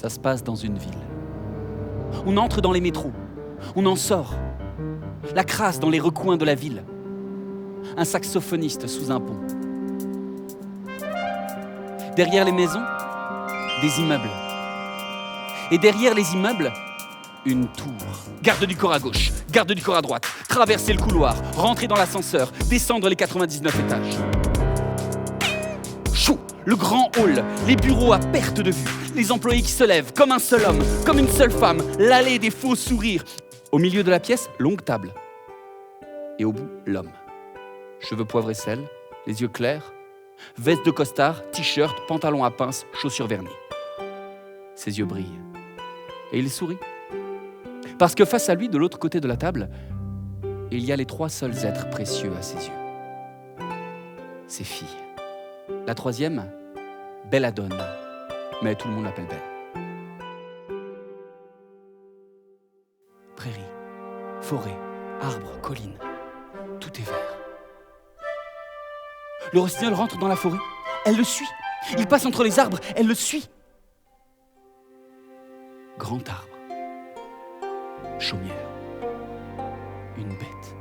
Ça se passe dans une ville. On entre dans les métros, on en sort. La crasse dans les recoins de la ville. Un saxophoniste sous un pont. Derrière les maisons, des immeubles. Et derrière les immeubles, une tour. Garde du corps à gauche, garde du corps à droite. Traverser le couloir, rentrer dans l'ascenseur, descendre les 99 étages. Chaud, le grand hall, les bureaux à perte de vue, les employés qui se lèvent comme un seul homme, comme une seule femme, l'allée des faux sourires. Au milieu de la pièce, longue table. Et au bout, l'homme. Cheveux poivre et sel, les yeux clairs, veste de costard, t-shirt, pantalon à pince, chaussures vernies. Ses yeux brillent. Et il sourit. Parce que face à lui, de l'autre côté de la table, il y a les 3 seuls êtres précieux à ses yeux. Ses filles. La troisième, Belladone, mais tout le monde l'appelle Belle. Prairie, forêt, arbres, collines, tout est vert. Le rossignol rentre dans la forêt, elle le suit. Il passe entre les arbres, elle le suit. Grand arbre, chaumière, une bête,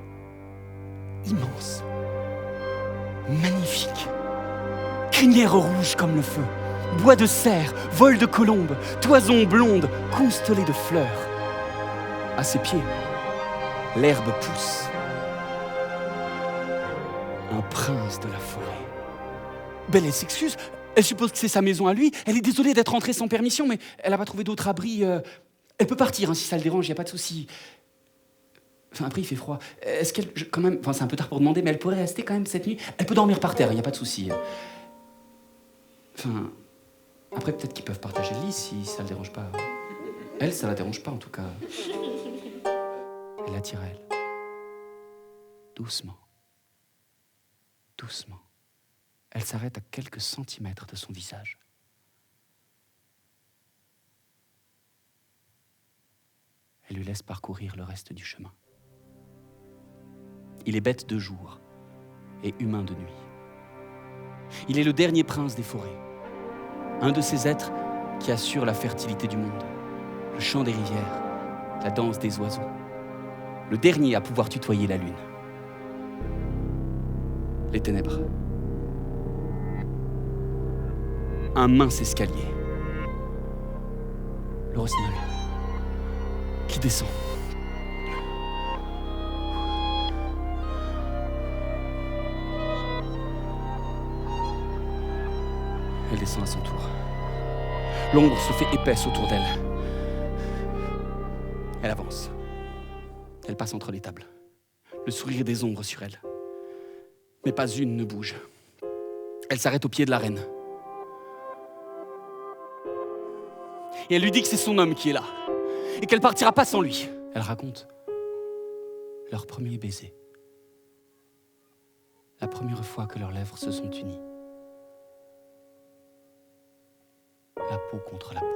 immense, magnifique, crinière rouge comme le feu, bois de cerf, vol de colombes, toison blonde, constellée de fleurs. À ses pieds, l'herbe pousse. Un prince de la forêt. Belle, elle s'excuse. Elle suppose que c'est sa maison à lui. Elle est désolée d'être entrée sans permission, mais elle n'a pas trouvé d'autre abri. Elle peut partir hein, si ça le dérange, il n'y a pas de souci. Enfin, après, il fait froid. Est-ce qu'elle, quand même, enfin, c'est un peu tard pour demander, mais elle pourrait rester quand même cette nuit. Elle peut dormir par terre, il n'y a pas de souci. Enfin, après, peut-être qu'ils peuvent partager le lit si ça le dérange pas. Elle, ça la dérange pas en tout cas. Elle l'attire à elle. Doucement. Doucement. Elle s'arrête à quelques centimètres de son visage. Elle lui laisse parcourir le reste du chemin. Il est bête de jour et humain de nuit. Il est le dernier prince des forêts, un de ces êtres qui assurent la fertilité du monde, le chant des rivières, la danse des oiseaux, le dernier à pouvoir tutoyer la lune. Les ténèbres. Un mince escalier. Le rossignol qui descend. Elle descend à son tour. L'ombre se fait épaisse autour d'elle. Elle avance. Elle passe entre les tables. Le sourire des ombres sur elle. Mais pas une ne bouge. Elle s'arrête au pied de la reine. Et elle lui dit que c'est son homme qui est là. Et qu'elle partira pas sans lui. Elle raconte leur premier baiser. La première fois que leurs lèvres se sont unies. La peau contre la peau.